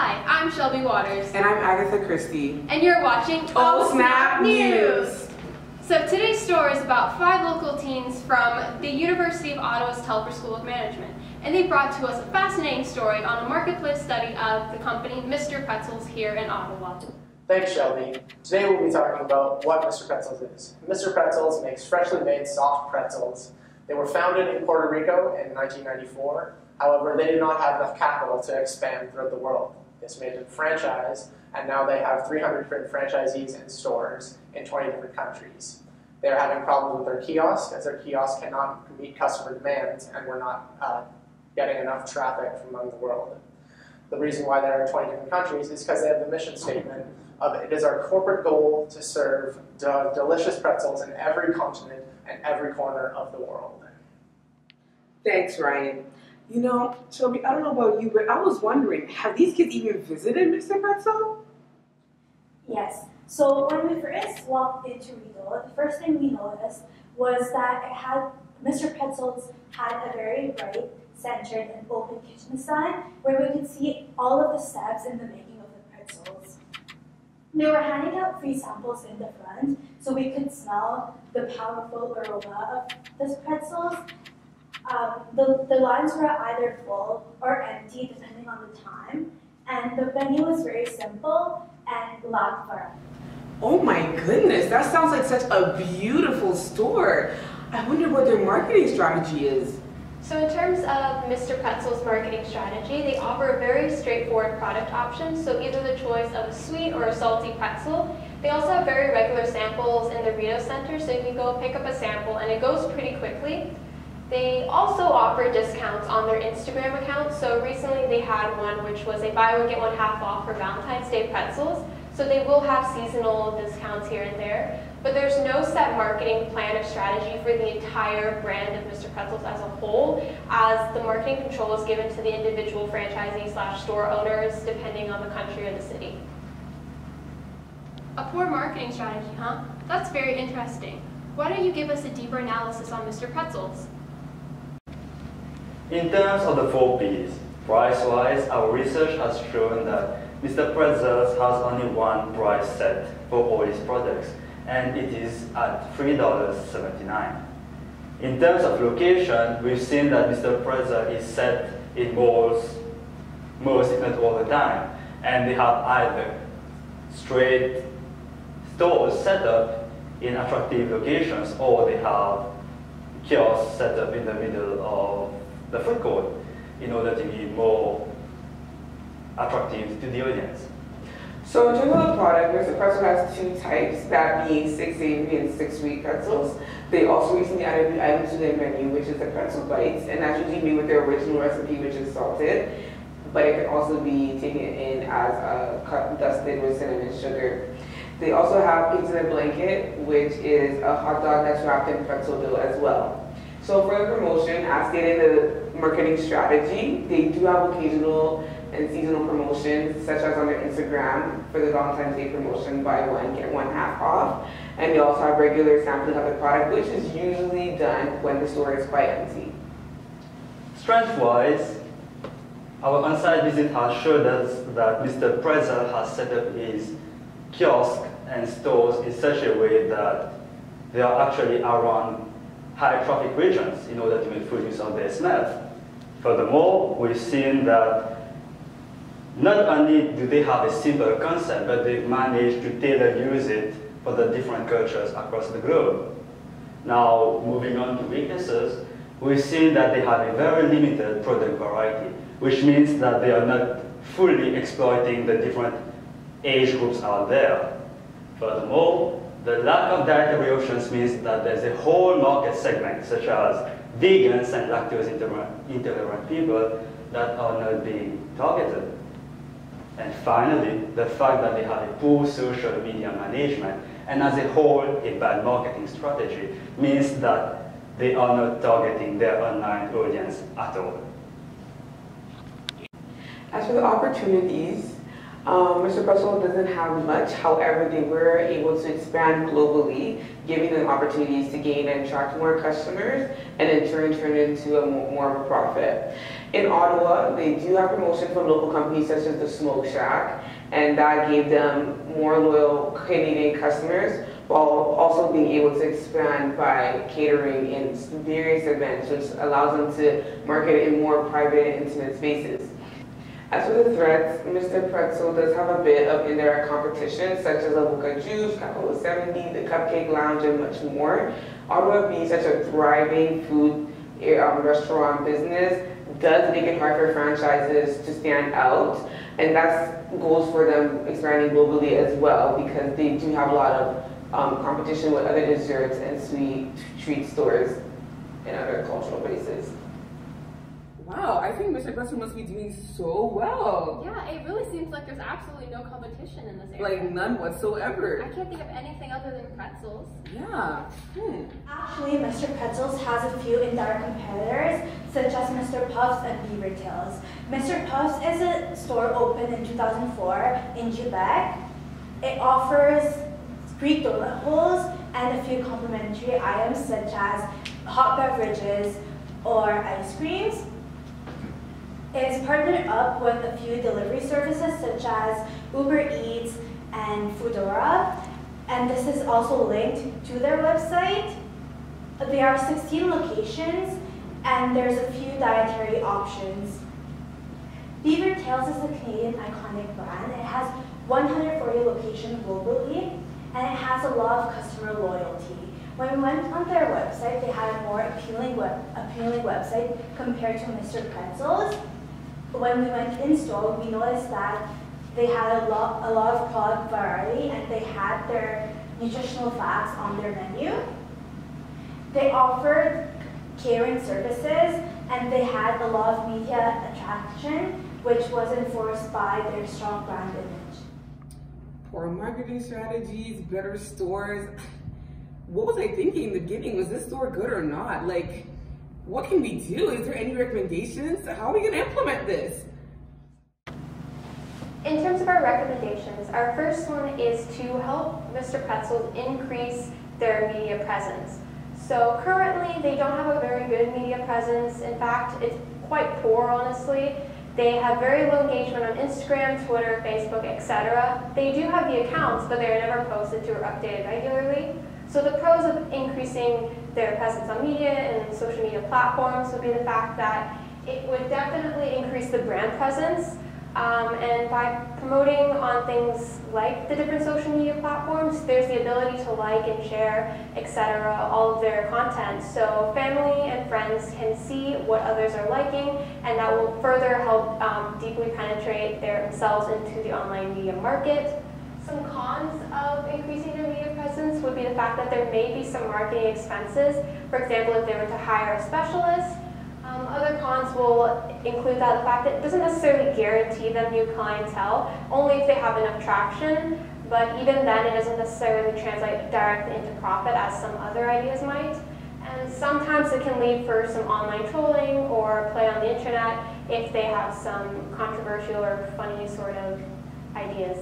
Hi, I'm Shelby Waters. And I'm Agatha Christie. And you're watching Oh Snap News. So today's story is about 5 local teens from the University of Ottawa's Telfer School of Management. And they brought to us a fascinating story on a marketplace study of the company Mr. Pretzels here in Ottawa. Thanks, Shelby. Today we'll be talking about what Mr. Pretzels is. Mr. Pretzels makes freshly made soft pretzels. They were founded in Puerto Rico in 1994. However, they did not have enough capital to expand throughout the world. This made them franchise, and now they have 300 different franchisees and stores in 20 different countries. They are having problems with their kiosks, as their kiosks cannot meet customer demands, and we're not getting enough traffic from among the world. The reason why they're in 20 different countries is because they have the mission statement of it is our corporate goal to serve delicious pretzels in every continent and every corner of the world. Thanks, Ryan. You know, Shelby, I don't know about you, but I was wondering, have these kids even visited Mr. Pretzel? Yes. So when we first walked into Rideau, the first thing we noticed was that Mr. Pretzel's had a very bright, centered, and open kitchen sign where we could see all of the steps in the making of the pretzels. They were handing out free samples in the front so we could smell the powerful aroma of the pretzels. The lines were either full or empty depending on the time, and the menu was very simple and loud for us. Oh my goodness, that sounds like such a beautiful store. I wonder what their marketing strategy is. So in terms of Mr. Pretzel's marketing strategy, they offer a very straightforward product option, so either the choice of a sweet or a salty pretzel. They also have very regular samples in the Rideau Center, so you can go pick up a sample and it goes pretty quickly. They also offer discounts on their Instagram account, so recently they had one which was a buy one get one half off for Valentine's Day pretzels, so they will have seasonal discounts here and there. But there's no set marketing plan or strategy for the entire brand of Mr. Pretzels as a whole, as the marketing control is given to the individual franchisee/store owners depending on the country or the city. A poor marketing strategy, huh? That's very interesting. Why don't you give us a deeper analysis on Mr. Pretzels? In terms of the 4 Ps, price-wise, our research has shown that Mr. Pretzels has only one price set for all its products, and it is at $3.79. In terms of location, we've seen that Mr. Pretzel is set in malls most, if not all the time, and they have either straight stores set up in attractive locations, or they have kiosks set up in the middle of the food court in order to be more attractive to the audience. So in terms of the product, Mr. Pretzel has 2 types, that being 6 savory and 6 sweet pretzels. They also recently added a new item to their menu, which is the pretzel bites, and that's usually made with their original recipe, which is salted, but it can also be taken in as a cut dusted with cinnamon sugar. They also have pigs in a blanket, which is a hot dog that's wrapped in pretzel dough as well. So for the promotion, as stated in the marketing strategy, they do have occasional and seasonal promotions, such as on their Instagram for the Valentine's Day promotion, buy one, get one half off. And they also have regular sampling of the product, which is usually done when the store is quite empty. Strength-wise, our on-site visit has showed us that Mr. Pretzel has set up his kiosk and stores in such a way that they are actually around high traffic regions in order to make full use of their smell. Furthermore, we've seen that not only do they have a simple concept, but they've managed to tailor use it for the different cultures across the globe. Now, moving on to weaknesses, we've seen that they have a very limited product variety, which means that they are not fully exploiting the different age groups out there. Furthermore, the lack of dietary options means that there's a whole market segment, such as vegans and lactose intolerant people, that are not being targeted. And finally, the fact that they have a poor social media management and as a whole a bad marketing strategy means that they are not targeting their online audience at all. As for the opportunities, Mr. Pretzel doesn't have much, however, they were able to expand globally, giving them opportunities to gain and attract more customers, and in turn into more of a profit. In Ottawa, they do have promotion from local companies such as the Smoke Shack, and that gave them more loyal Canadian customers, while also being able to expand by catering in various events, which allows them to market in more private and intimate spaces. As for the threats, Mr. Pretzel does have a bit of indirect competition, such as Avoca Juice, Capital 70, the Cupcake Lounge, and much more. Ottawa being such a thriving food restaurant business does make it hard for franchises to stand out, and that goes for them expanding globally as well, because they do have a lot of competition with other desserts and sweet treat stores and other cultural bases. Wow, I think Mr. Pretzel must be doing so well. Yeah, it really seems like there's absolutely no competition in this area. Like none whatsoever. I can't think of anything other than pretzels. Yeah. Actually, Mr. Pretzels has a few indirect competitors, such as Mr. Puffs and Beaver Tails. Mr. Puffs is a store opened in 2004 in Quebec. It offers Greek donut holes and a few complimentary items such as hot beverages or ice creams. It's partnered up with a few delivery services such as Uber Eats and Foodora, and this is also linked to their website. There are 16 locations and there's a few dietary options. Beaver Tails is a Canadian iconic brand. It has 140 locations globally and it has a lot of customer loyalty. When we went on their website, they had a more appealing website compared to Mr. Pretzel's. When we went in store, we noticed that they had a lot of product variety and they had their nutritional facts on their menu. They offered catering services and they had a lot of media attraction, which was enforced by their strong brand image. Poor marketing strategies, better stores. What was I thinking in the beginning? Was this store good or not? Like, what can we do? Is there any recommendations? How are we going to implement this? In terms of our recommendations, our first one is to help Mr. Pretzel's increase their media presence. So currently, they don't have a very good media presence. In fact, it's quite poor, honestly. They have very low engagement on Instagram, Twitter, Facebook, etc. They do have the accounts, but they're never posted to or updated regularly. So the pros of increasing their presence on media and social media platforms would be the fact that it would definitely increase the brand presence. And by promoting on things like the different social media platforms, there's the ability to like and share, etc., all of their content. So family and friends can see what others are liking, and that will further help deeply penetrate themselves into the online media market. Some cons of increasing their media presence would be the fact that there may be some marketing expenses. For example, if they were to hire a specialist. Other cons will include that the fact that it doesn't necessarily guarantee them new clientele, only if they have enough traction, but even then it doesn't necessarily translate directly into profit as some other ideas might. And sometimes it can lead for some online trolling or play on the internet if they have some controversial or funny sort of ideas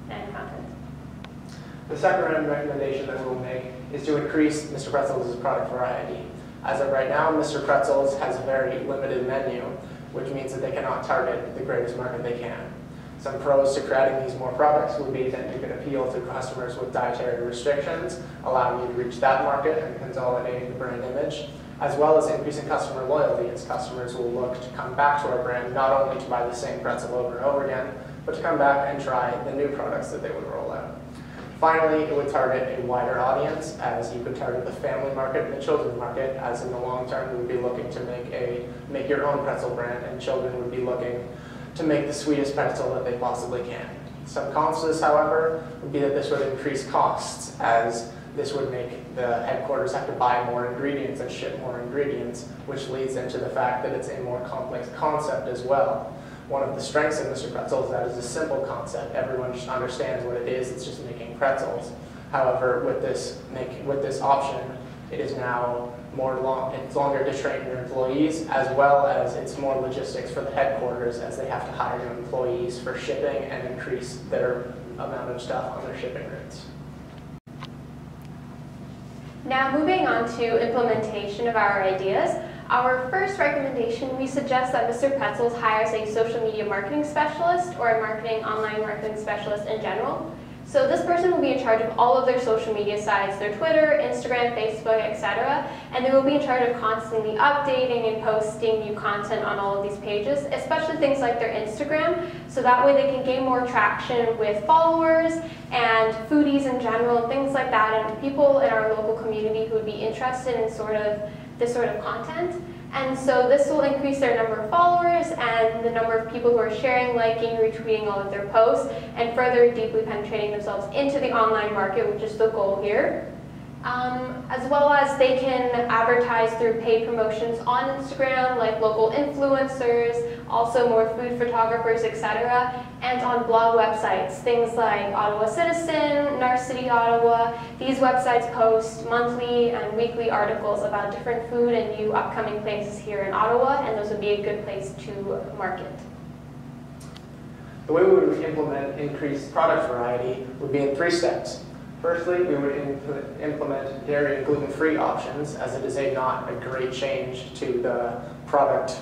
and content. The second recommendation that we'll make is to increase Mr. Pretzel's product variety. As of right now, Mr. Pretzel's has a very limited menu, which means that they cannot target the greatest market they can. Some pros to creating these more products would be that you can appeal to customers with dietary restrictions, allowing you to reach that market and consolidating the brand image, as well as increasing customer loyalty, as customers will look to come back to our brand not only to buy the same pretzel over and over again, but to come back and try the new products that they would roll out. Finally, it would target a wider audience, as you could target the family market and the children's market, as in the long term we would be looking to make your own pretzel brand, and children would be looking to make the sweetest pretzel that they possibly can. Some cons to this, however, would be that this would increase costs, as this would make the headquarters have to buy more ingredients and ship more ingredients, which leads into the fact that it's a more complex concept as well. One of the strengths of Mr. Pretzel is that it's a simple concept. Everyone just understands what it is. It's just making pretzels. However, with this option, it is now it's longer to train your employees, as well as it's more logistics for the headquarters as they have to hire new employees for shipping and increase their amount of stuff on their shipping routes. Now moving on to implementation of our ideas. Our first recommendation, we suggest that Mr. Pretzels hires a social media marketing specialist or a online marketing specialist in general. So this person will be in charge of all of their social media sites, their Twitter, Instagram, Facebook, etc. And they will be in charge of constantly updating and posting new content on all of these pages, especially things like their Instagram. So that way they can gain more traction with followers and foodies in general, things like that, and people in our local community who would be interested in this sort of content. And so this will increase their number of followers and the number of people who are sharing, liking, retweeting all of their posts, and further deeply penetrating themselves into the online market, which is the goal here. As well as they can advertise through paid promotions on Instagram, like local influencers, also more food photographers, etc., and on blog websites, things like Ottawa Citizen, Narcity Ottawa. These websites post monthly and weekly articles about different food and new upcoming places here in Ottawa, and those would be a good place to market. The way we would implement increased product variety would be in 3 steps. Firstly, we would implement dairy and gluten-free options, as it is not a great change to the product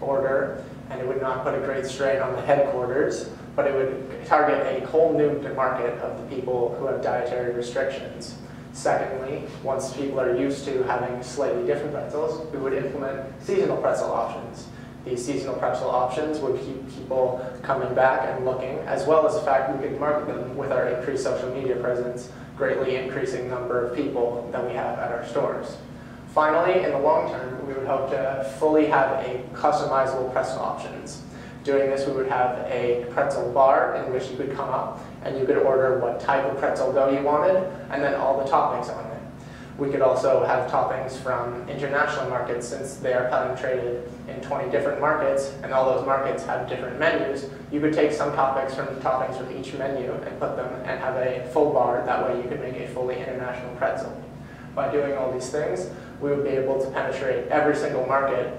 order, and it would not put a great strain on the headquarters, but it would target a whole new market of the people who have dietary restrictions. Secondly, once people are used to having slightly different pretzels, we would implement seasonal pretzel options. These seasonal pretzel options would keep people coming back and looking, as well as the fact we could market them with our increased social media presence, greatly increasing the number of people that we have at our stores. Finally, in the long term, we would hope to fully have a customizable pretzel options. Doing this, we would have a pretzel bar in which you could come up and you could order what type of pretzel dough you wanted, and then all the toppings on it. We could also have toppings from international markets, since they are penetrated in 20 different markets, and all those markets have different menus. You could take some toppings from each menu and put them and have a full bar. That way you could make a fully international pretzel. By doing all these things, we would be able to penetrate every single market,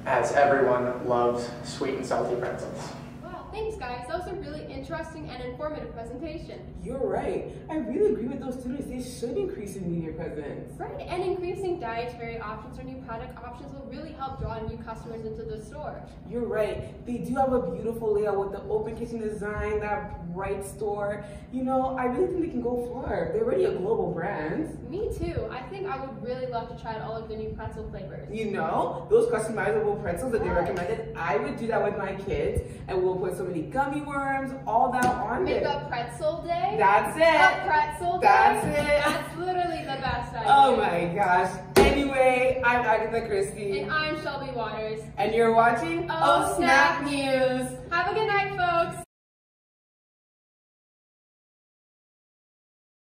as everyone loves sweet and salty pretzels. Wow, thanks guys. That was a really interesting and informative presentation. You're right. I really agree with those students. They should increase in media presence. Right, and increasing dietary options or new product options will really help draw new customers into the store. You're right. They do have a beautiful layout with the open kitchen design, that bright store. You know, I really think they can go far. They're already a global brand. Me too. I think I would really love to try out all of the new pretzel flavors. You know, those customizable pretzels that they recommended, I would do that with my kids, and we'll put so many gummy worms, all that on Make it. a pretzel day? That's it. A pretzel day? That's it. That's literally the best idea. Oh my gosh. Anyway, I'm Agatha Christie. And I'm Shelby Waters. And you're watching Oh Snap News. Have a good night.